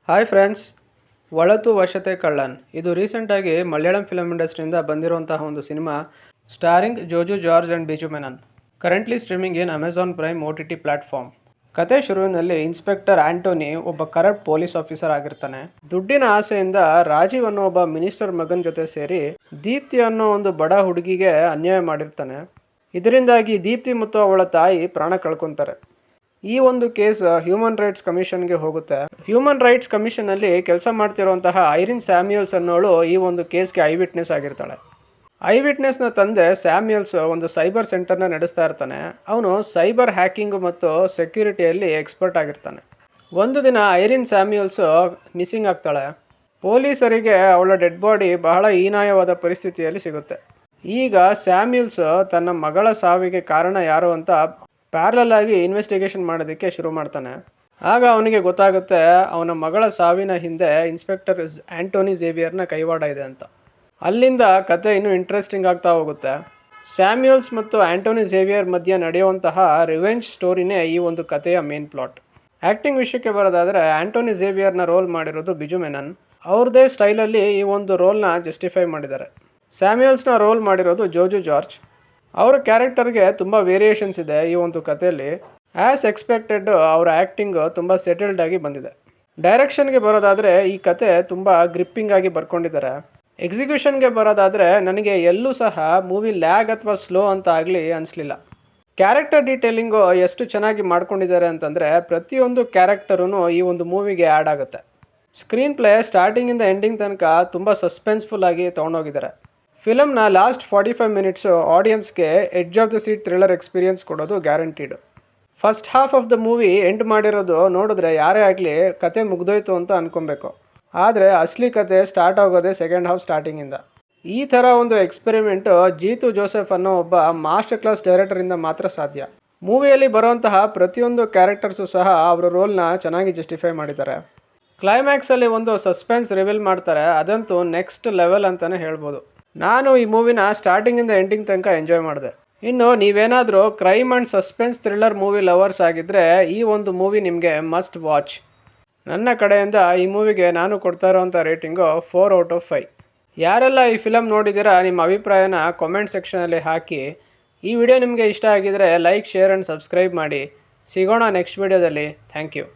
Hi friends, ಒಳತು ವಶತೆ ಕಳ್ಳನ್ ಇದು ರೀಸೆಂಟಾಗಿ Malayalam film ಇಂಡಸ್ಟ್ರಿಯಿಂದ ಬಂದಿರುವಂತಹ ಒಂದು cinema starring Joju George and Biju Menon. Currently streaming in Amazon Prime OTT platform. ಕತೆ ಶುರುವಿನಲ್ಲಿ ಇನ್ಸ್ಪೆಕ್ಟರ್ ಆಂಟೋನಿ ಒಬ್ಬ ಕರಪ್ಟ್ ಪೊಲೀಸ್ ಆಫೀಸರ್ ಆಗಿರ್ತಾನೆ. ದುಡ್ಡಿನ ಆಸೆಯಿಂದ ರಾಜೀವ್ ಅನ್ನೋ ಒಬ್ಬ ಮಿನಿಸ್ಟರ್ ಮಗನ ಜೊತೆ ಸೇರಿ ದೀಪ್ತಿ ಅನ್ನೋ ಒಂದು ಬಡ ಹುಡುಗಿಗೆ ಅನ್ಯಾಯ ಮಾಡಿರ್ತಾನೆ. ಇದರಿಂದಾಗಿ ದೀಪ್ತಿ ಮತ್ತು ಅವಳ ತಾಯಿ ಪ್ರಾಣ ಕಳ್ಕೊತಾರೆ. ಈ ಒಂದು ಕೇಸ್ ಹ್ಯೂಮನ್ ರೈಟ್ಸ್ ಕಮಿಷನ್ಗೆ ಹೋಗುತ್ತೆ. ಹ್ಯೂಮನ್ ರೈಟ್ಸ್ ಕಮಿಷನಲ್ಲಿ ಕೆಲಸ ಮಾಡ್ತಿರುವಂತಹ ಐರಿನ್ ಸ್ಯಾಮ್ಯುಯಲ್ಸ್ ಅನ್ನೋಳು ಈ ಒಂದು ಕೇಸ್ಗೆ ಐ ವಿಟ್ನೆಸ್ ಆಗಿರ್ತಾಳೆ. ಐ ವಿಟ್ನೆಸ್ನ ತಂದೆ ಸ್ಯಾಮ್ಯುಯಲ್ಸ್ ಒಂದು ಸೈಬರ್ ಸೆಂಟರ್ನ ನಡೆಸ್ತಾ ಇರ್ತಾನೆ. ಅವನು ಸೈಬರ್ ಹ್ಯಾಕಿಂಗ್ ಮತ್ತು ಸೆಕ್ಯೂರಿಟಿಯಲ್ಲಿ ಎಕ್ಸ್ಪರ್ಟ್ ಆಗಿರ್ತಾನೆ. ಒಂದು ದಿನ ಐರಿನ್ ಸ್ಯಾಮ್ಯುಯಲ್ಸ್ ಮಿಸ್ಸಿಂಗ್ ಆಗ್ತಾಳೆ. ಪೊಲೀಸರಿಗೆ ಅವಳ ಡೆಡ್ ಬಾಡಿ ಬಹಳ ಹೀನಾಯವಾದ ಪರಿಸ್ಥಿತಿಯಲ್ಲಿ ಸಿಗುತ್ತೆ. ಈಗ ಸ್ಯಾಮ್ಯುಯಲ್ಸ್ ತನ್ನ ಮಗಳ ಸಾವಿಗೆ ಕಾರಣ ಯಾರು ಅಂತ ಪ್ಯಾರಲಲ್ ಆಗಿ ಇನ್ವೆಸ್ಟಿಗೇಷನ್ ಮಾಡೋದಕ್ಕೆ ಶುರು ಮಾಡ್ತಾನೆ. ಆಗ ಅವನಿಗೆ ಗೊತ್ತಾಗುತ್ತೆ ಅವನ ಮಗಳ ಸಾವಿನ ಹಿಂದೆ ಇನ್ಸ್ಪೆಕ್ಟರ್ ಆಂಟೋನಿ ಝೇವಿಯರ್ನ ಕೈವಾಡ ಇದೆ ಅಂತ. ಅಲ್ಲಿಂದ ಕತೆ ಇನ್ನೂ ಇಂಟ್ರೆಸ್ಟಿಂಗ್ ಆಗ್ತಾ ಹೋಗುತ್ತೆ. ಸ್ಯಾಮ್ಯುಯಲ್ಸ್ ಮತ್ತು ಆಂಟೋನಿ ಝೇವಿಯರ್ ಮಧ್ಯೆ ನಡೆಯುವಂತಹ ರಿವೆಂಜ್ ಸ್ಟೋರಿನೇ ಈ ಒಂದು ಕಥೆಯ ಮೇನ್ ಪ್ಲಾಟ್. ಆ್ಯಕ್ಟಿಂಗ್ ವಿಷಯಕ್ಕೆ ಬರೋದಾದರೆ ಆಂಟೋನಿ ಝೇವಿಯರ್ನ ರೋಲ್ ಮಾಡಿರೋದು ಬಿಜು ಮೆನನ್. ಅವ್ರದ್ದೇ ಸ್ಟೈಲಲ್ಲಿ ಈ ಒಂದು ರೋಲ್ನ ಜಸ್ಟಿಫೈ ಮಾಡಿದ್ದಾರೆ. ಸ್ಯಾಮ್ಯುಯಲ್ಸ್ನ ರೋಲ್ ಮಾಡಿರೋದು ಜೋಜು ಜಾರ್ಜ್. ಅವರ ಕ್ಯಾರೆಕ್ಟರ್ಗೆ ತುಂಬ ವೇರಿಯೇಷನ್ಸ್ ಇದೆ ಈ ಒಂದು ಕಥೆಯಲ್ಲಿ. ಆ್ಯಸ್ ಎಕ್ಸ್ಪೆಕ್ಟೆಡ್ ಅವರ ಆ್ಯಕ್ಟಿಂಗ್ ತುಂಬ ಸೆಟಲ್ಡ್ ಆಗಿ ಬಂದಿದೆ. ಡೈರೆಕ್ಷನ್ಗೆ ಬರೋದಾದರೆ ಈ ಕತೆ ತುಂಬ ಗ್ರಿಪ್ಪಿಂಗ್ ಆಗಿ ಬರ್ಕೊಂಡಿದ್ದಾರೆ. ಎಕ್ಸಿಕ್ಯೂಷನ್ಗೆ ಬರೋದಾದರೆ ನನಗೆ ಎಲ್ಲೂ ಸಹ ಮೂವಿ ಲ್ಯಾಗ್ ಅಥವಾ ಸ್ಲೋ ಅಂತ ಆಗಲಿ ಅನಿಸ್ಲಿಲ್ಲ. ಕ್ಯಾರೆಕ್ಟರ್ ಡೀಟೇಲಿಂಗು ಎಷ್ಟು ಚೆನ್ನಾಗಿ ಮಾಡ್ಕೊಂಡಿದ್ದಾರೆ ಅಂತಂದರೆ ಪ್ರತಿಯೊಂದು ಕ್ಯಾರೆಕ್ಟರೂ ಈ ಒಂದು ಮೂವಿಗೆ ಆ್ಯಡ್ ಆಗುತ್ತೆ. ಸ್ಕ್ರೀನ್ ಪ್ಲೇ ಸ್ಟಾರ್ಟಿಂಗಿಂದ ಎಂಡಿಂಗ್ ತನಕ ತುಂಬ ಸಸ್ಪೆನ್ಸ್ಫುಲ್ ಆಗಿ ತೊಗೊಂಡೋಗಿದ್ದಾರೆ. ಫಿಲಮ್ನ ಲಾಸ್ಟ್ 45 ಮಿನಿಟ್ಸು ಆಡಿಯನ್ಸ್ಗೆ edge of the seat thriller experience ಕೊಡೋದು guaranteed. First half of the movie end ಮಾಡಿರೋದು ನೋಡಿದ್ರೆ ಯಾರೇ ಆಗಲಿ ಕತೆ ಮುಗ್ದೋಯ್ತು ಅಂತ ಅಂದ್ಕೊಬೇಕು. ಆದರೆ ಅಸಲಿ ಕತೆ ಸ್ಟಾರ್ಟ್ ಆಗೋದೇ ಸೆಕೆಂಡ್ ಹಾಫ್ ಸ್ಟಾರ್ಟಿಂಗಿಂದ. ಈ ಥರ ಒಂದು ಎಕ್ಸ್ಪೆರಿಮೆಂಟು ಜೀತು ಜೋಸೆಫ್ ಅನ್ನೋ ಒಬ್ಬ ಮಾಸ್ಟರ್ ಕ್ಲಾಸ್ ಡೈರೆಕ್ಟರಿಂದ ಮಾತ್ರ ಸಾಧ್ಯ. ಮೂವಿಯಲ್ಲಿ ಬರುವಂತಹ ಪ್ರತಿಯೊಂದು ಕ್ಯಾರೆಕ್ಟರ್ಸು ಸಹ ಅವರ ರೋಲ್ನ ಚೆನ್ನಾಗಿ ಜಸ್ಟಿಫೈ ಮಾಡಿದ್ದಾರೆ. ಕ್ಲೈಮ್ಯಾಕ್ಸಲ್ಲಿ ಒಂದು ಸಸ್ಪೆನ್ಸ್ ರಿವೀಲ್ ಮಾಡ್ತಾರೆ, ಅದಂತೂ ನೆಕ್ಸ್ಟ್ ಲೆವೆಲ್ ಅಂತಲೇ ಹೇಳ್ಬೋದು. ನಾನು ಈ ಮೂವಿನ ಸ್ಟಾರ್ಟಿಂಗಿಂದ ಎಂಡಿಂಗ್ ತನಕ ಎಂಜಾಯ್ ಮಾಡಿದೆ. ಇನ್ನು ನೀವೇನಾದರೂ crime and suspense thriller movie lovers ಆಗಿದ್ದರೆ ಈ ಒಂದು ಮೂವಿ ನಿಮಗೆ ಮಸ್ಟ್ ವಾಚ್. ನನ್ನ ಕಡೆಯಿಂದ ಈ ಮೂವಿಗೆ ನಾನು ಕೊಡ್ತಾ ಇರೋವಂಥ ರೇಟಿಂಗು 4/5. ಯಾರೆಲ್ಲ ಈ ಫಿಲಮ್ ನೋಡಿದ್ದೀರಾ ನಿಮ್ಮ ಅಭಿಪ್ರಾಯನ ಕಾಮೆಂಟ್ ಸೆಕ್ಷನಲ್ಲಿ ಹಾಕಿ. ಈ ವಿಡಿಯೋ ನಿಮಗೆ ಇಷ್ಟ ಆಗಿದರೆ ಲೈಕ್, ಶೇರ್ ಆ್ಯಂಡ್ ಸಬ್ಸ್ಕ್ರೈಬ್ ಮಾಡಿ. ಸಿಗೋಣ ನೆಕ್ಸ್ಟ್ ವಿಡಿಯೋದಲ್ಲಿ. Thank you.